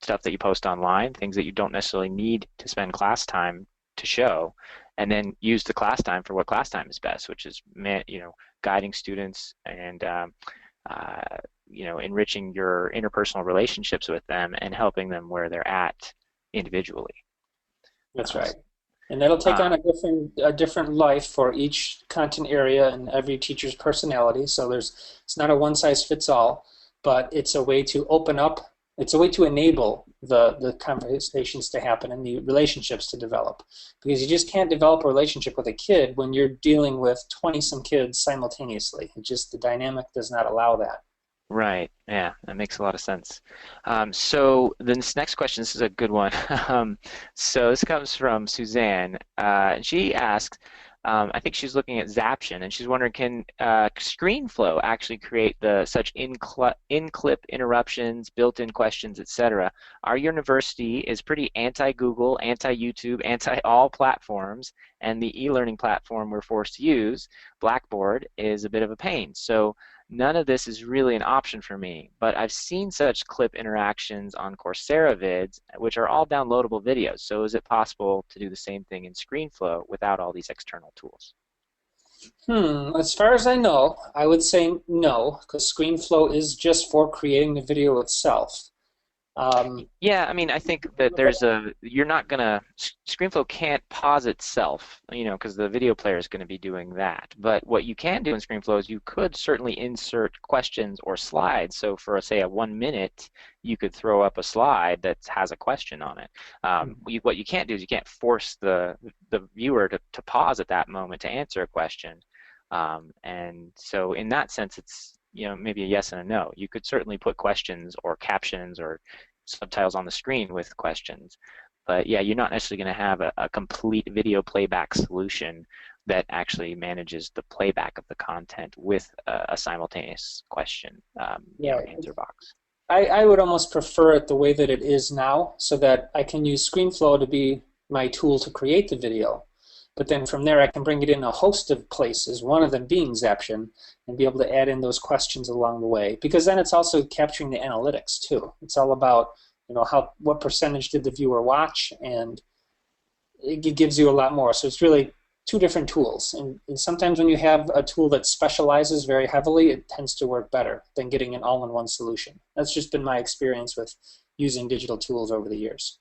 stuff that you post online, things that you don't necessarily need to spend class time to show, and then use the class time for what class time is best, which is, guiding students and, enriching your interpersonal relationships with them and helping them where they're at individually. That's right. And that'll take on a different life for each content area and every teacher's personality. So it's not a one size fits all, but it's a way to open up. It's a way to enable the conversations to happen and the relationships to develop. Because you just can't develop a relationship with a kid when you're dealing with 20-some kids simultaneously. The dynamic does not allow that. Right. Yeah, that makes a lot of sense. So this next question, this is a good one. So this comes from Suzanne. She asks, I think she's looking at Zaption, and she's wondering, can ScreenFlow actually create such in-clip interruptions, built-in questions, etc.? Our university is pretty anti-Google, anti-YouTube, anti-all platforms, and the e-learning platform we're forced to use, Blackboard, is a bit of a pain. So none of this is really an option for me, but I've seen such clip interactions on Coursera vids, which are all downloadable videos. So is it possible to do the same thing in ScreenFlow without all these external tools? As far as I know, I would say no, because ScreenFlow is just for creating the video itself. Yeah, I mean, I think that you're not gonna, ScreenFlow can't pause itself, because the video player is going to be doing that. But what you can do in ScreenFlow is you could certainly insert questions or slides. So for, say, a 1 minute, you could throw up a slide that has a question on it. What you can't do is you can't force the viewer to pause at that moment to answer a question. And so in that sense, it's maybe a yes and a no. You could certainly put questions or captions or subtitles on the screen with questions, but yeah, you're not necessarily going to have a complete video playback solution that actually manages the playback of the content with a simultaneous question answer box. I would almost prefer it the way that it is now, so that I can use ScreenFlow to be my tool to create the video. But then from there, I can bring it in a host of places, one of them being Zaption, and be able to add in those questions along the way. Because then it's also capturing the analytics too. It's all about what percentage did the viewer watch, and it gives you a lot more. So it's really two different tools. And sometimes when you have a tool that specializes very heavily, it tends to work better than getting an all-in-one solution. That's just been my experience with using digital tools over the years.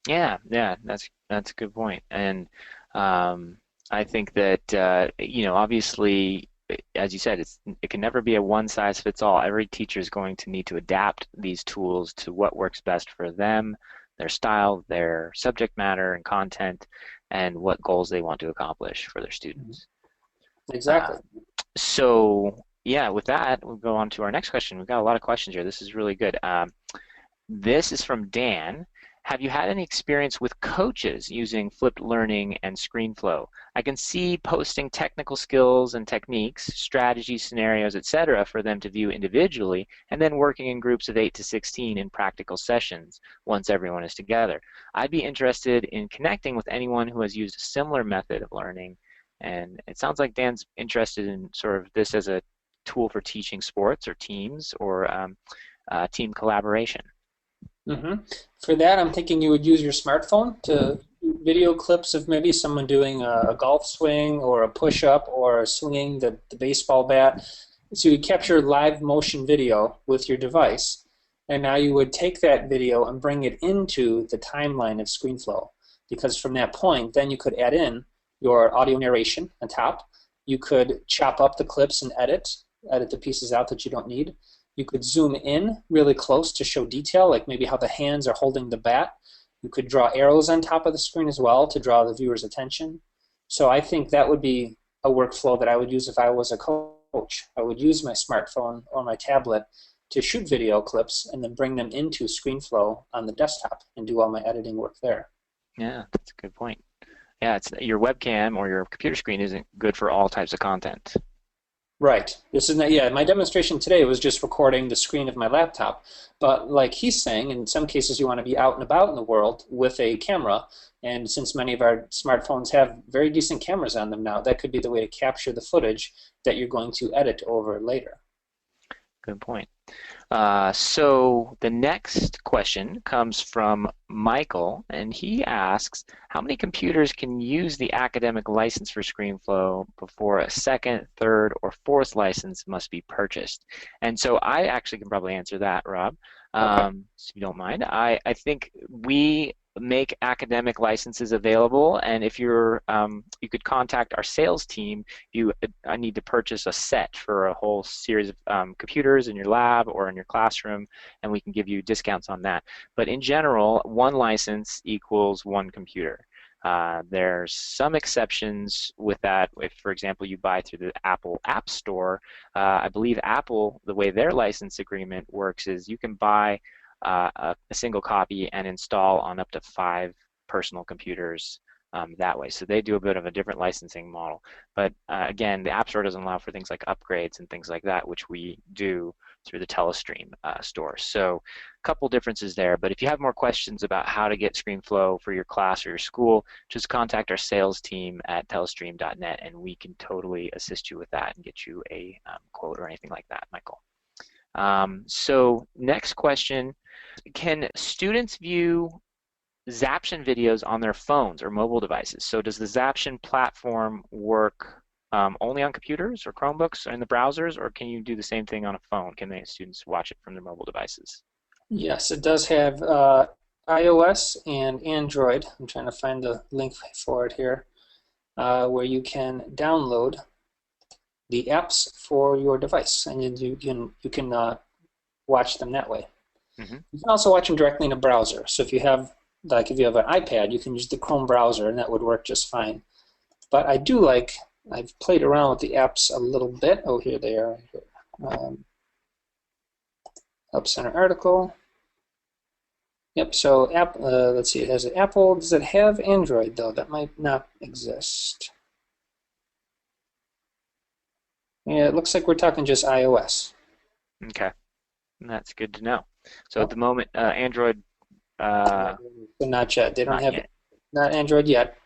Yeah, that's a good point. And I think that obviously, as you said, it can never be a one size fits all. Every teacher is going to need to adapt these tools to what works best for them, their style, their subject matter and content, and what goals they want to accomplish for their students. Exactly. So yeah, with that, we'll go on to our next question. We've got a lot of questions here. This is really good. This is from Dan. Have you had any experience with coaches using flipped learning and ScreenFlow? I can see posting technical skills and techniques, strategies, scenarios, etc. for them to view individually, and then working in groups of 8 to 16 in practical sessions once everyone is together. I'd be interested in connecting with anyone who has used a similar method of learning, and it sounds like Dan's interested in sort of this as a tool for teaching sports or teams or team collaboration. For that, I'm thinking you would use your smartphone to video clips of maybe someone doing a golf swing or a push-up or swinging the baseball bat. So you capture live motion video with your device, and now you would take that video and bring it into the timeline of ScreenFlow, because from that point, then you could add in your audio narration on top. You could chop up the clips and edit the pieces out that you don't need. You could zoom in really close to show detail, like maybe how the hands are holding the bat. You could draw arrows on top of the screen as well to draw the viewer's attention. So I think that would be a workflow that I would use if I was a coach. I would use my smartphone or my tablet to shoot video clips and then bring them into ScreenFlow on the desktop and do all my editing work there. Yeah, that's a good point. Yeah, it's your webcam or your computer screen isn't good for all types of content. Right. This is not, yeah, my demonstration today was just recording the screen of my laptop. But like he's saying, in some cases you want to be out and about in the world with a camera. And since many of our smartphones have very decent cameras on them now, that could be the way to capture the footage that you're going to edit over later. Good point. So the next question comes from Michael, and he asks, how many computers can use the academic license for ScreenFlow before a second, third, or fourth license must be purchased? And so I actually can probably answer that, Rob, Okay. if you don't mind. I think we make academic licenses available, and if you're, you could contact our sales team. You need to purchase a set for a whole series of computers in your lab or in your classroom, and we can give you discounts on that. But in general, one license equals one computer. There's some exceptions with that. If, for example, you buy through the Apple App Store, I believe Apple, the way their license agreement works is you can buy a single copy and install on up to 5 personal computers that way. So they do a bit of a different licensing model. But again, the App Store doesn't allow for things like upgrades and things like that, which we do through the Telestream store. So a couple differences there. But if you have more questions about how to get ScreenFlow for your class or your school, just contact our sales team at telestream.net, and we can totally assist you with that and get you a quote or anything like that, Michael. So next question, can students view Zaption videos on their phones or mobile devices? So does the Zaption platform work only on computers or Chromebooks or in the browsers, or can you do the same thing on a phone? Can the students watch it from their mobile devices? Yes, it does have iOS and Android. I'm trying to find the link for it here, where you can download the apps for your device, and you can watch them that way. Mm-hmm. You can also watch them directly in a browser. So if you have an iPad, you can use the Chrome browser, and that would work just fine. But I've played around with the apps a little bit. Oh, here they are. Help Center article. Yep. So let's see. It has an Apple. Does it have Android though? That might not exist. Yeah, it looks like we're talking just iOS. Okay, that's good to know. So at Oh, the moment, Android, but not yet. They don't not have yet. not Android yet,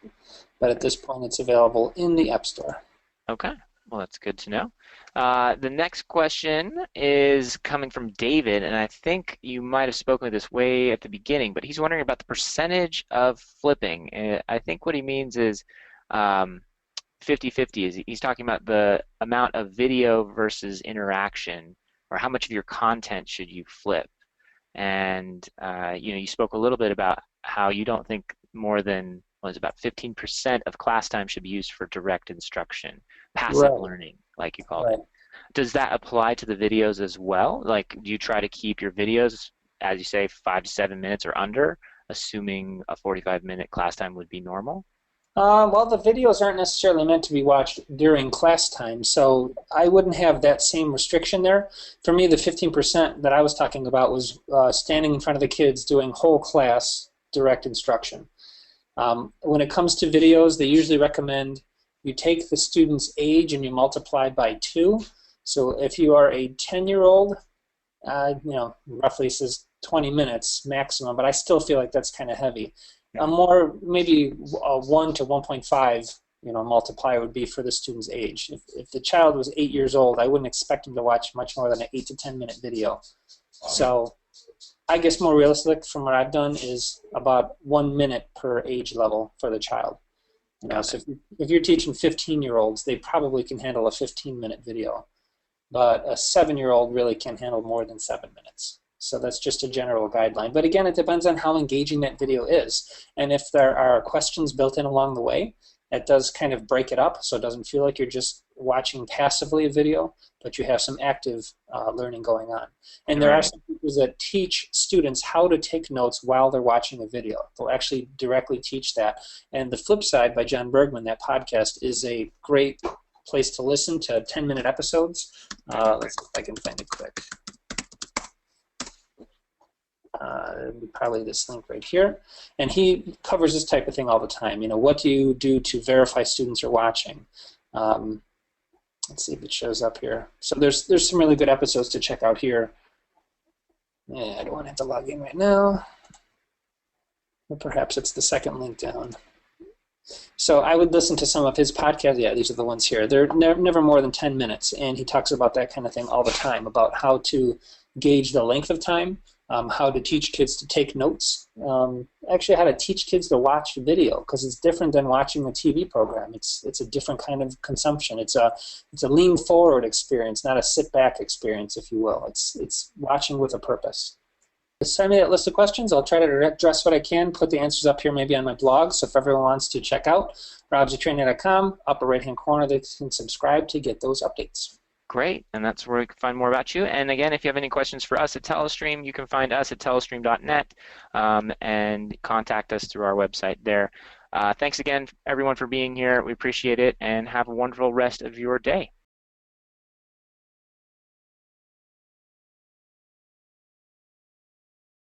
but at this point, it's available in the App Store. Okay, well, that's good to know. The next question is coming from David, and I think you might have spoken of this way at the beginning, but he's wondering about the percentage of flipping. I think what he means is 50-50. He's talking about the amount of video versus interaction, or how much of your content should you flip. And you spoke a little bit about how you don't think more than about 15% of class time should be used for direct instruction, passive Right. learning, like you called it. Right. Does that apply to the videos as well? Like, do you try to keep your videos, as you say, 5 to 7 minutes or under, assuming a 45-minute class time would be normal? Well, the videos aren't necessarily meant to be watched during class time, so I wouldn't have that same restriction there. For me, the 15% that I was talking about was standing in front of the kids doing whole class direct instruction. When it comes to videos, they usually recommend you take the student's age and you multiply by 2. So if you are a 10-year-old, roughly says 20 minutes maximum, but I still feel like that's kind of heavy. A more maybe a 1 to 1.5 multiplier would be for the student's age. If the child was 8 years old, I wouldn't expect him to watch much more than an 8 to 10 minute video. So I guess more realistic from what I've done is about 1 minute per age level for the child. So if you're teaching 15-year-olds, they probably can handle a 15-minute video, but a 7-year-old really can't handle more than 7 minutes. So that's just a general guideline. But again, it depends on how engaging that video is. And if there are questions built in along the way, that does kind of break it up so it doesn't feel like you're just watching passively a video, but you have some active learning going on. And there are Right. some teachers that teach students how to take notes while they're watching a video. They'll actually directly teach that. And The Flip Side by John Bergman, that podcast, is a great place to listen to 10-minute episodes. Let's see if I can find it quick. probably this link right here. And he covers this type of thing all the time. You know, what do you do to verify students are watching? Let's see if it shows up here. So there's some really good episodes to check out here. Yeah, I don't want to have to log in right now. Or perhaps it's the second link down. So I would listen to some of his podcasts. Yeah, these are the ones here. They're never more than 10 minutes, and he talks about that kind of thing all the time, about how to gauge the length of time, how to teach kids to take notes, actually how to teach kids to watch video, because it's different than watching a TV program. It's a different kind of consumption. It's a lean forward experience, not a sit back experience, if you will. It's watching with a purpose. Send me that list of questions. I'll try to address what I can, put the answers up here maybe on my blog. So if everyone wants to check out robsattraining.com, upper right-hand corner, they can subscribe to get those updates. Great, and that's where you can find more about you. And again, if you have any questions for us at Telestream, you can find us at telestream.net and contact us through our website there. Thanks again, everyone, for being here. We appreciate it, and have a wonderful rest of your day.